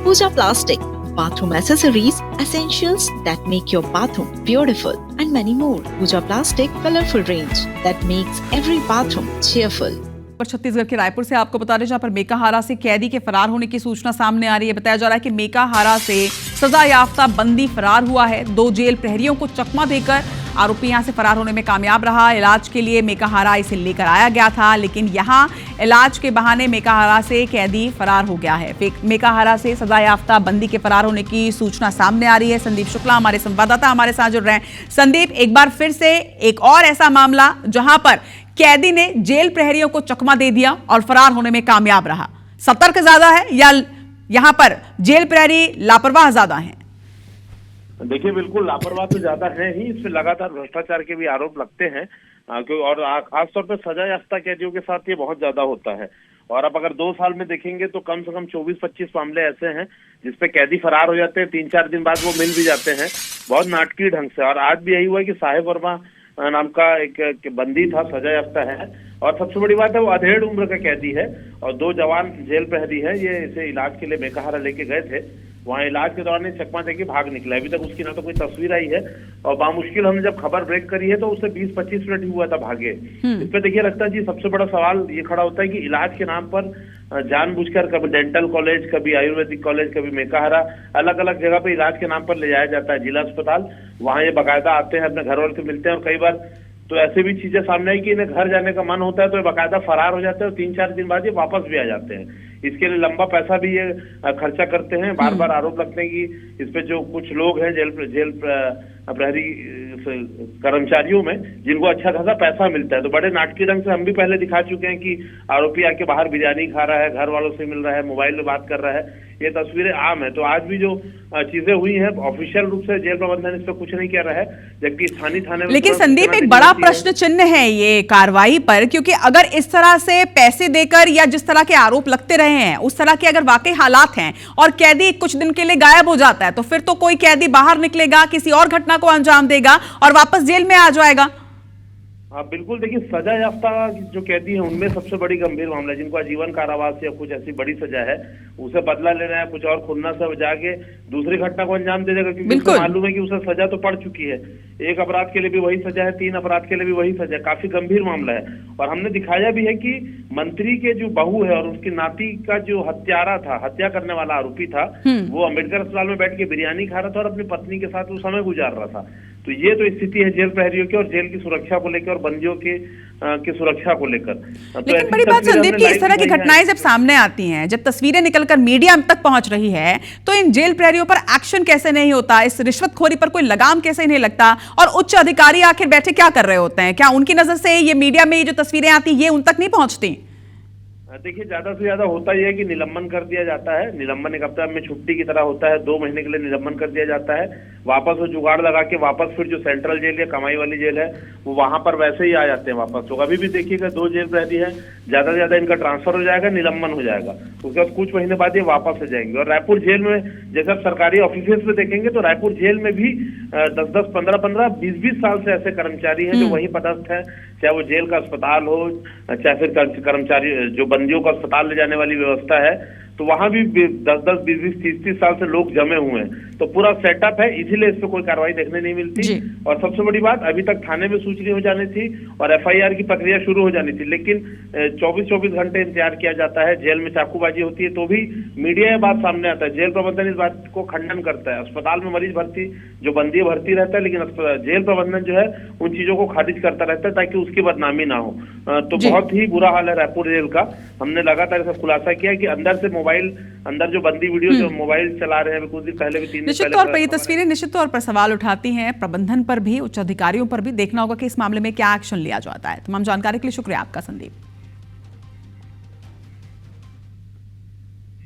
Pooja Plastic, bathroom accessories, essentials that make your bathroom beautiful, and many more. Pooja Plastic colorful range that makes every bathroom cheerful. पर छत्तीसगढ़ के रायपुर से आपको बता दें, जहां पर मेकाहारा से कैदी के फरार होने की सूचना सामने आ रही है। बताया जा रहा है कि मेकाहारा से सजा याफ्ता बंदी फरार हुआ है। 2 जेल प्रहरियों को चकमा देकर आरोपी यहां से फरार होने में कामयाब रहा। इलाज के लिए मेकाहारा इसे लेकर आया गया था, लेकिन यहां इलाज के बहाने मेकाहारा से कैदी फरार हो गया है। मेकाहारा से सजा याफ्ता बंदी के फरार होने की सूचना सामने आ रही है। संदीप शुक्ला हमारे संवाददाता हमारे साथ जुड़ रहे हैं। संदीप, एक बार फिर से एक और ऐसा मामला जहां पर कैदी ने जेल प्रहरियों को चकमा दे दिया और फरार होने में कामयाब रहा। सतर्क ज्यादा है या यहां पर जेल प्रहरी लापरवाह ज्यादा हैं? देखिए, बिल्कुल लापरवाह तो ज्यादा है ही। इसमें लगातार भ्रष्टाचार के भी आरोप लगते हैं और खासतौर पर सजा याफ्ता कैदियों के साथ ये बहुत ज्यादा होता है। और अब अगर 2 साल में देखेंगे तो कम से कम 24-25 मामले ऐसे हैं जिसपे कैदी फरार हो जाते हैं, 3-4 दिन बाद वो मिल भी जाते हैं बहुत नाटकीय ढंग से। और आज भी यही हुआ है कि साहिब वर्मा नाम का एक बंदी था, सजा याफ्ता है, और सबसे बड़ी बात है वो अधेड़ उम्र का कैदी है और 2 जवान जेल प्रहरी है। ये इसे इलाज के लिए मेकाहारा लेके गए थे। वहाँ इलाज के दौरान चकमा देके भाग निकला। अभी तक उसकी ना तो कोई तस्वीर आई है और बामुश्किल हमने जब खबर ब्रेक करी है तो उससे 20-25 मिनट ही हुआ था भागे। इस पे देखिए लगता है जी सबसे बड़ा सवाल ये खड़ा होता है कि इलाज के नाम पर जानबूझकर कभी डेंटल कॉलेज, कभी आयुर्वेदिक कॉलेज, कभी मेकाहारा, अलग अलग जगह पे इलाज के नाम पर ले जाया जाता है। जिला अस्पताल वहाँ ये बाकायदा आते हैं, अपने घर वालों से मिलते हैं और कई बार तो ऐसे भी चीजें सामने आई कि इन्हें घर जाने का मन होता है तो ये बाकायदा फरार हो जाते हैं और 3-4 दिन बाद ये वापस भी आ जाते हैं। इसके लिए लंबा पैसा भी ये खर्चा करते हैं। बार बार आरोप लगते हैं कि इस पे जो कुछ लोग हैं जेल प्रहरी कर्मचारियों में जिनको अच्छा खासा पैसा मिलता है, तो बड़े नाटकीय ढंग से हम भी पहले दिखा चुके हैं कि आरोपी आके बाहर बिरयानी खा रहा है, घर वालों से मिल रहा है, मोबाइल में बात कर रहा है। ये तस्वीरें आम है। तो आज भी जो चीजें हुई हैं ऑफिशियल रूप से जेल प्रबंधन इस पर कुछ नहीं कह रहा है, जबकि स्थानीय थाने में। लेकिन संदीप, एक बड़ा प्रश्न चिन्ह है ये कार्रवाई पर, क्योंकि अगर इस तरह से पैसे देकर या जिस तरह के आरोप लगते रहे हैं उस तरह के अगर वाकई हालात हैं और कैदी कुछ दिन के लिए गायब हो जाता है तो फिर तो कोई कैदी बाहर निकलेगा, किसी और घटना को अंजाम देगा और वापस जेल में आ जाएगा। हाँ बिल्कुल, देखिए सजा याफ्ता जो कैदी है उनमें सबसे बड़ी गंभीर मामला है जिनको आजीवन कारावास या कुछ ऐसी बड़ी सजा है, उसे बदला लेना है, कुछ और खुन्ना से जाके दूसरी घटना को अंजाम दे देगा, क्योंकि उसे मालूम है कि उसे सजा तो पड़ चुकी है। 1 अपराध के लिए भी वही सजा है, 3 अपराध के लिए भी वही सजा है। काफी गंभीर मामला है। और हमने दिखाया भी है कि मंत्री के जो बहू है और उसकी नाती का जो हत्यारा था, हत्या करने वाला आरोपी था, वो अम्बेडकर अस्पताल में बैठ के बिरयानी खा रहा था और अपनी पत्नी के साथ वो समय गुजार रहा था। तो ये तो स्थिति है जेल प्रहरियों की और जेल की सुरक्षा को लेकर और बंदियों की सुरक्षा को लेकर। लेकिन बड़ी बात संदीप कि इस तरह की घटनाएं जब सामने आती हैं, जब तस्वीरें निकलकर मीडिया तक पहुंच रही है, तो इन जेल प्रहरियों पर एक्शन कैसे नहीं होता? इस रिश्वतखोरी पर कोई लगाम कैसे नहीं लगता? और उच्च अधिकारी आखिर बैठे क्या कर रहे होते हैं? क्या उनकी नजर से ये मीडिया में ये जो तस्वीरें आती ये उन तक नहीं पहुंचती? देखिए, ज्यादा से ज्यादा होता यह है कि निलंबन कर दिया जाता है। निलंबन एक हफ्ते में छुट्टी की तरह होता है, 2 महीने के लिए निलंबन कर दिया जाता है। वापस वो जुगाड़ लगा के वापस फिर जो सेंट्रल जेल या कमाई वाली जेल है वो वहां पर वैसे ही आ जाते हैं वापस। तो अभी भी देखिएगा 2 जेल प्रहरी है, ज्यादा से ज्यादा इनका ट्रांसफर हो जाएगा, निलंबन हो जाएगा, उसके बाद कुछ महीने बाद ये वापस आ जाएंगे। और रायपुर जेल में जैसे आप सरकारी ऑफिस में देखेंगे तो रायपुर जेल में भी 10-10, 15-15, 20-20 साल से ऐसे कर्मचारी हैं जो वही पदस्थ है, चाहे वो जेल का अस्पताल हो, चाहे फिर कर्मचारी जो बंदियों को अस्पताल ले जाने वाली व्यवस्था है, तो वहां भी 10-10, 20-20, 30-30 साल से लोग जमे हुए हैं। तो पूरा सेटअप है, इसीलिए इस पर कोई कार्रवाई देखने नहीं मिलती। और सबसे बड़ी बात, अभी तक थाने में सूचना हो जानी थी और FIR की प्रक्रिया शुरू हो जानी थी, लेकिन 24-24 घंटे इंतजार किया जाता है। जेल में चाकूबाजी होती है तो भी मीडिया ये बात सामने आता है। जेल प्रबंधन इस बात को खंडन करता है। अस्पताल में मरीज भर्ती, जो बंदी भर्ती रहता है, लेकिन जेल प्रबंधन जो है उन चीजों को खारिज करता रहता है ताकि उसकी बदनामी ना हो। तो बहुत ही बुरा हाल है रायपुर जेल का। हमने लगातार इसका खुलासा किया कि अंदर से अंदर जो बंदी वीडियो जो मोबाइल चला रहे हैं, कुछ दिन पहले भी 3 दिन निश्चित तौर पर ये तस्वीरें निश्चित तौर पर सवाल उठाती हैं, प्रबंधन पर भी, उच्च अधिकारियों पर भी। देखना होगा कि इस मामले में क्या एक्शन लिया जाता है। तमाम जानकारी के लिए शुक्रिया आपका संदीप।